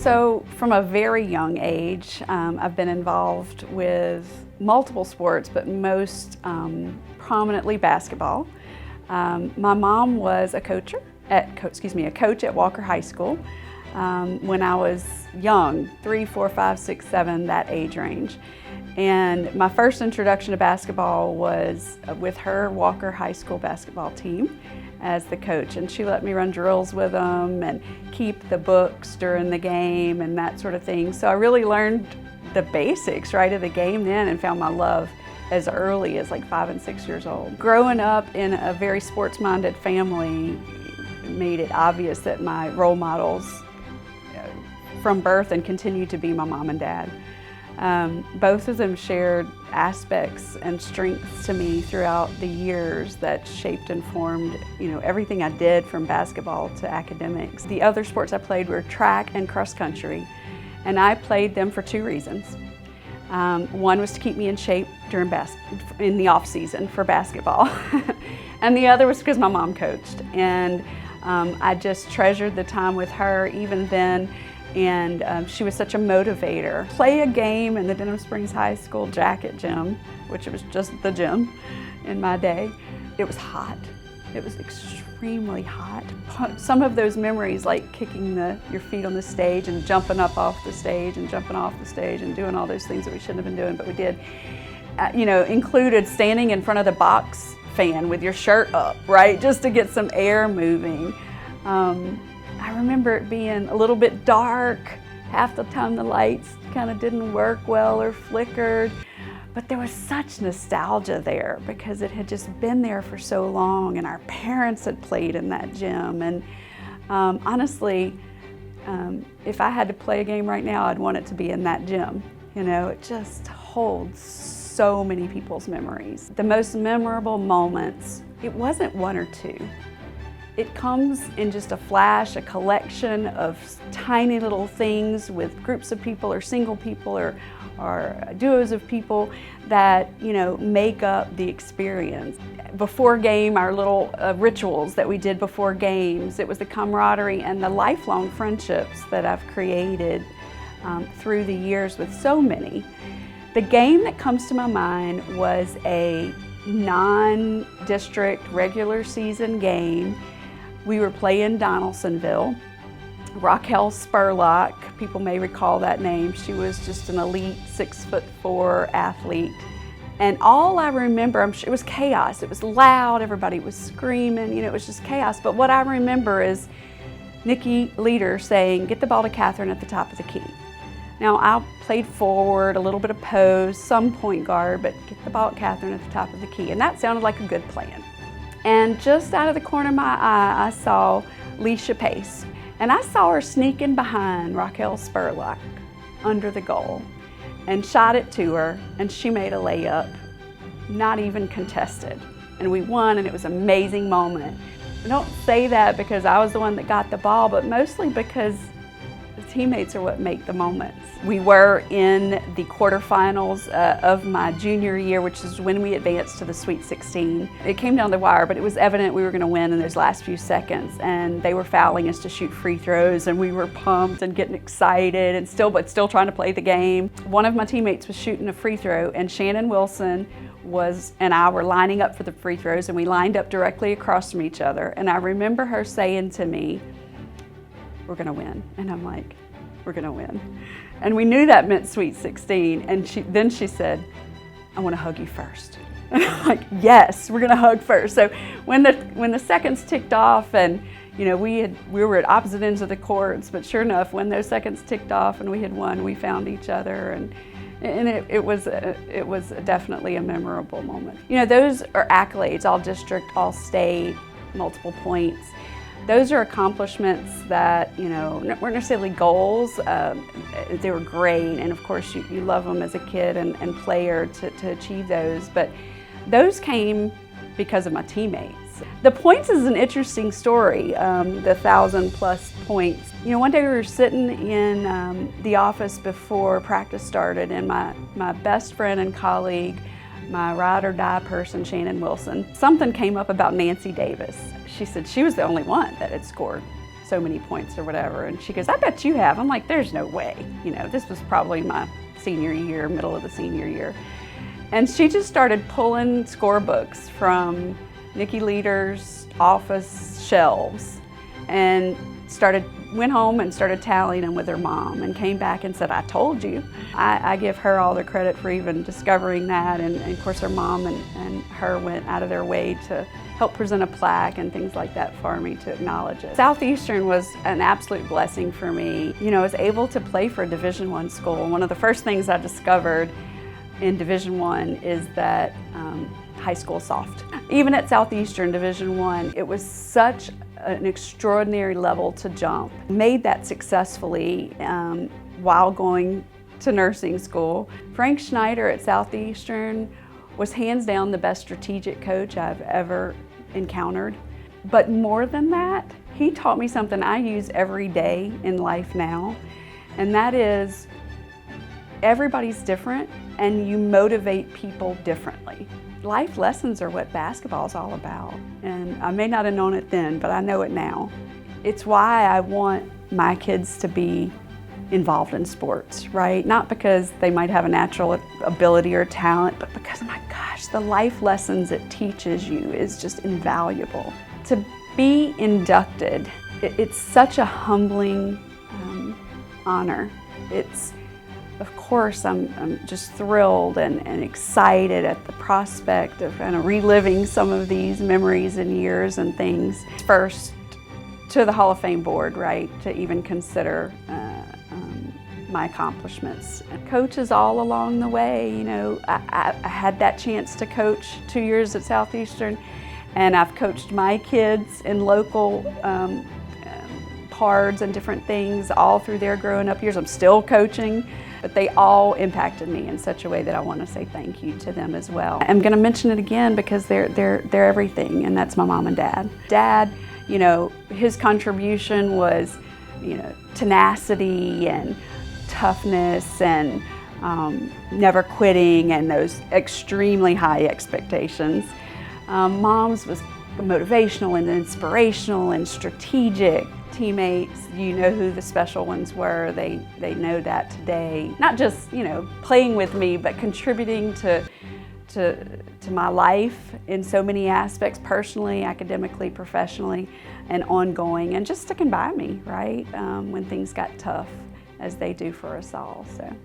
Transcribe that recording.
So from a very young age, I've been involved with multiple sports, but most prominently basketball. My mom was a coach at Walker High School when I was young, 3, 4, 5, 6, 7, that age range. And my first introduction to basketball was with her Walker High School basketball team as the coach. And she let me run drills with them and keep the books during the game and that sort of thing. So I really learned the basics, right, of the game then and found my love as early as like 5 and 6 years old. Growing up in a very sports-minded family made it obvious that my role models from birth and continue to be my mom and dad. Both of them shared aspects and strengths to me throughout the years that shaped and formed, everything I did from basketball to academics. The other sports I played were track and cross country, and I played them for 2 reasons. One was to keep me in shape in the off season for basketball, and the other was because my mom coached, and I just treasured the time with her even then. And she was such a motivator. Play a game in the Denham Spring High School jacket gym, which was just the gym in my day. It was hot. It was extremely hot. Some of those memories, like kicking your feet on the stage and jumping up off the stage and jumping off the stage and doing all those things that we shouldn't have been doing, but we did, included standing in front of the box fan with your shirt up, right, just to get some air moving. I remember it being a little bit dark. Half the time the lights kind of didn't work well or flickered, but there was such nostalgia there because it had just been there for so long and our parents had played in that gym. And honestly, if I had to play a game right now, I'd want it to be in that gym. It just holds so many people's memories. The most memorable moments, it wasn't 1 or 2. It comes in just a flash, a collection of tiny little things with groups of people or single people or duos of people that, make up the experience. Before game, our little rituals that we did before games, it was the camaraderie and the lifelong friendships that I've created through the years with so many. The game that comes to my mind was a non-district regular season game. We were playing Donaldsonville. Raquel Spurlock, people may recall that name. She was just an elite 6'4" athlete. And all I remember, it was chaos. It was loud, everybody was screaming, it was just chaos. But what I remember is Nikki Leader saying, "Get the ball to Catherine at the top of the key." Now I played forward, a little bit of post, some point guard, but get the ball at Catherine at the top of the key. And that sounded like a good plan. And just out of the corner of my eye, I saw Leisha Pace. And I saw her sneaking behind Raquel Spurlock under the goal and shot it to her, and she made a layup, not even contested. And we won, and it was an amazing moment. I don't say that because I was the one that got the ball, but mostly because the teammates are what make the moments. We were in the quarterfinals of my junior year, which is when we advanced to the Sweet 16. It came down the wire, but it was evident we were going to win in those last few seconds, and they were fouling us to shoot free throws, and we were pumped and getting excited and still trying to play the game. One of my teammates was shooting a free throw, and Shannon Wilson and I were lining up for the free throws, and we lined up directly across from each other. And I remember her saying to me, "We're going to win." And I'm like, "We're going to win." And we knew that meant Sweet 16. And then she said, "I want to hug you first." And I'm like, "Yes, we're going to hug first." So when the seconds ticked off, and we were at opposite ends of the courts, but sure enough, when those seconds ticked off and we had won, we found each other, and it was definitely a memorable moment. Those are accolades: all district, all state, multiple points. Those are accomplishments that, weren't necessarily goals. They were great, and of course you love them as a kid and player to achieve those, but those came because of my teammates. The points is an interesting story, the 1,000+ points. One day we were sitting in the office before practice started, and my best friend and colleague, my ride or die person, Shannon Wilson, something came up about Nancy Davis. She said she was the only one that had scored so many points or whatever. And she goes, I bet you have. I'm like, there's no way. You know, this was probably my senior year, middle of the senior year. And she just started pulling scorebooks from Nikki Leader's office shelves and went home and started tallying them with her mom and came back and said, I told you. I give her all the credit for even discovering that, and of course her mom and her went out of their way to help present a plaque and things like that for me to acknowledge it. Southeastern was an absolute blessing for me. You know, I was able to play for a Division I school. One of the first things I discovered in Division I is that high school soft. Even at Southeastern Division I, it was such an extraordinary level to jump. Made that successfully while going to nursing school. Frank Schneider at Southeastern was hands down the best strategic coach I've ever encountered. But more than that, he taught me something I use every day in life now, and that is everybody's different and you motivate people differently. Life lessons are what basketball is all about, and I may not have known it then, but I know it now. It's why I want my kids to be involved in sports, right? Not because they might have a natural ability or talent, but because, my gosh, the life lessons it teaches you is just invaluable. To be inducted, it's such a humbling honor. Of course, I'm just thrilled and excited at the prospect of kind of reliving some of these memories and years and things. First, to the Hall of Fame board, right, to even consider my accomplishments. Coaches all along the way, you know, I had that chance to coach 2 years at Southeastern, and I've coached my kids in local cards and different things all through their growing up years. I'm still coaching, but they all impacted me in such a way that I want to say thank you to them as well. I'm going to mention it again because they're everything, and that's my mom and dad. Dad, you know, his contribution was, you know, tenacity and toughness and never quitting and those extremely high expectations. Mom's was motivational and inspirational and strategic. Teammates, you know who the special ones were. They know that today. Not just, you know, playing with me, but contributing to my life in so many aspects, personally, academically, professionally, and ongoing, and just sticking by me, right, when things got tough, as they do for us all. So.